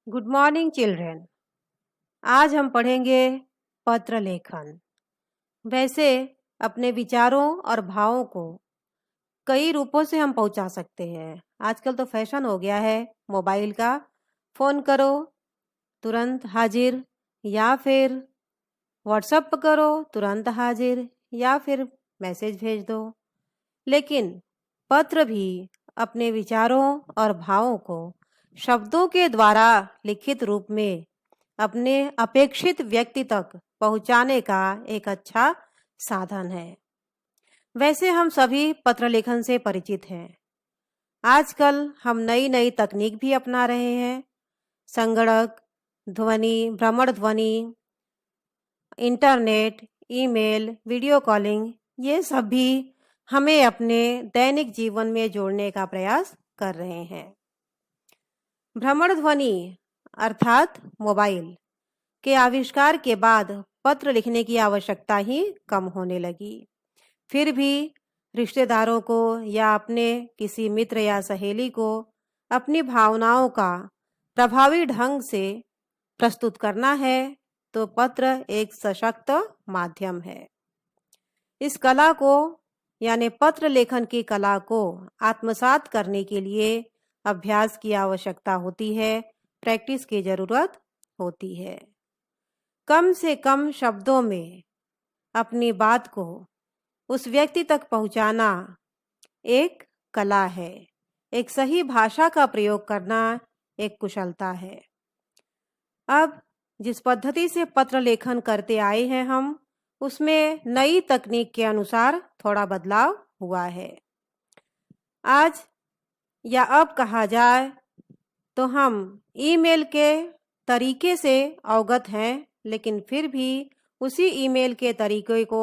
Good morning children. आज हम पढ़ेंगे पत्र लेखन। वैसे अपने विचारों और भावों को कई रूपों से हम पहुंचा सकते हैं। आजकल तो फैशन हो गया है मोबाइल का। फ़ोन करो तुरंत हाजिर, या फिर व्हाट्सएप करो तुरंत हाजिर, या फिर मैसेज भेज दो। लेकिन पत्र भी अपने विचारों और भावों को शब्दों के द्वारा लिखित रूप में अपने अपेक्षित व्यक्ति तक पहुंचाने का एक अच्छा साधन है। वैसे हम सभी पत्र लेखन से परिचित हैं। आजकल हम नई नई तकनीक भी अपना रहे हैं। संगणक, ध्वनि, भ्रमण ध्वनि, इंटरनेट, ईमेल, वीडियो कॉलिंग, ये सब भी हमें अपने दैनिक जीवन में जोड़ने का प्रयास कर रहे हैं। भ्रमण ध्वनि अर्थात मोबाइल के आविष्कार के बाद पत्र लिखने की आवश्यकता ही कम होने लगी। फिर भी रिश्तेदारों को या अपने किसी मित्र या सहेली को अपनी भावनाओं का प्रभावी ढंग से प्रस्तुत करना है तो पत्र एक सशक्त माध्यम है। इस कला को यानी पत्र लेखन की कला को आत्मसात करने के लिए अभ्यास की आवश्यकता होती है, प्रैक्टिस की जरूरत होती है। कम से कम शब्दों में अपनी बात को उस व्यक्ति तक पहुंचाना एक कला है। एक सही भाषा का प्रयोग करना एक कुशलता है। अब जिस पद्धति से पत्र लेखन करते आए हैं हम, उसमें नई तकनीक के अनुसार थोड़ा बदलाव हुआ है। आज या अब कहा जाए तो हम ईमेल के तरीके से अवगत हैं, लेकिन फिर भी उसी ईमेल के तरीके को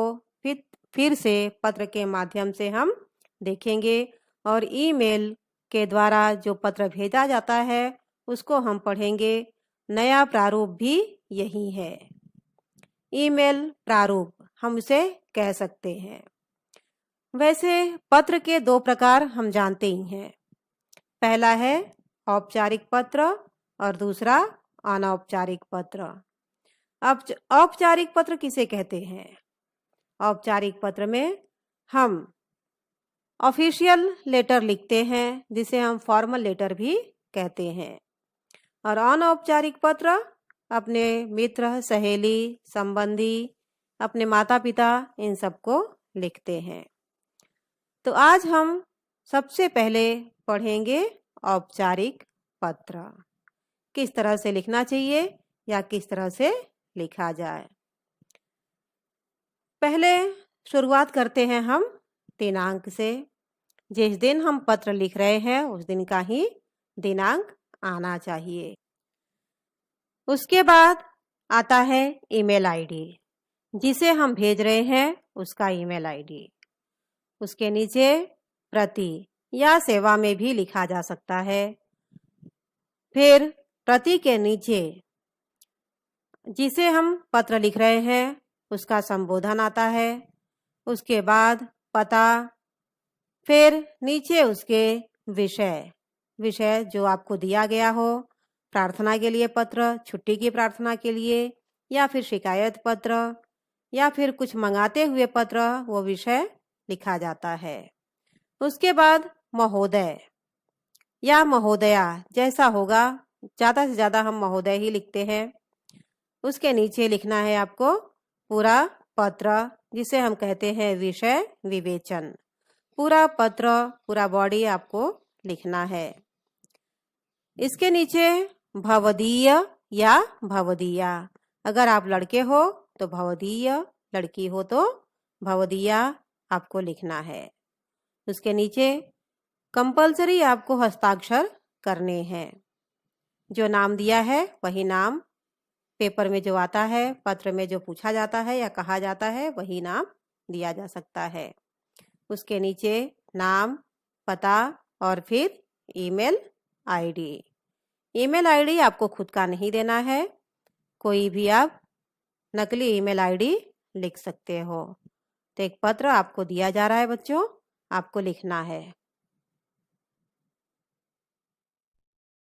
फिर से पत्र के माध्यम से हम देखेंगे और ईमेल के द्वारा जो पत्र भेजा जाता है उसको हम पढ़ेंगे। नया प्रारूप भी यही है। ईमेल प्रारूप हम उसे कह सकते हैं। वैसे पत्र के दो प्रकार हम जानते ही हैं। पहला है औपचारिक पत्र और दूसरा अनौपचारिक पत्र। अब औपचारिक पत्र किसे कहते हैं? औपचारिक पत्र में हम ऑफिशियल लेटर लिखते हैं जिसे हम फॉर्मल लेटर भी कहते हैं। और अनौपचारिक पत्र अपने मित्र, सहेली, संबंधी, अपने माता पिता, इन सबको लिखते हैं। तो आज हम सबसे पहले पढ़ेंगे औपचारिक पत्र। किस तरह से लिखना चाहिए या किस तरह से लिखा जाए। पहले शुरुआत करते हैं हम दिनांक से। जिस दिन हम पत्र लिख रहे हैं उस दिन का ही दिनांक आना चाहिए। उसके बाद आता है ईमेल आईडी, जिसे हम भेज रहे हैं उसका ईमेल आईडी। उसके नीचे प्रति या सेवा में भी लिखा जा सकता है। फिर प्रति के नीचे जिसे हम पत्र लिख रहे हैं उसका संबोधन आता है। उसके बाद पता, फिर नीचे उसके विषय जो आपको दिया गया हो। प्रार्थना के लिए पत्र, छुट्टी की प्रार्थना के लिए, या फिर शिकायत पत्र, या फिर कुछ मंगाते हुए पत्र, वो विषय लिखा जाता है। उसके बाद महोदय या महोदया जैसा होगा, ज़्यादा से ज़्यादा हम महोदय ही लिखते हैं। उसके नीचे लिखना है आपको पूरा पत्र, जिसे हम कहते हैं विषय विवेचन। पूरा पत्र, पूरा बॉडी आपको लिखना है। इसके नीचे भवदीय या भवदीया। अगर आप लड़के हो तो भवदीय, लड़की हो तो भवदीया आपको लिखना है। उसके नीचे कंपलसरी आपको हस्ताक्षर करने हैं। जो नाम दिया है वही नाम, पेपर में जो आता है, पत्र में जो पूछा जाता है या कहा जाता है वही नाम दिया जा सकता है। उसके नीचे नाम, पता और फिर ईमेल आईडी। ईमेल आईडी आपको खुद का नहीं देना है, कोई भी आप नकली ईमेल आईडी लिख सकते हो। तो एक पत्र आपको दिया जा रहा है बच्चों, आपको लिखना है।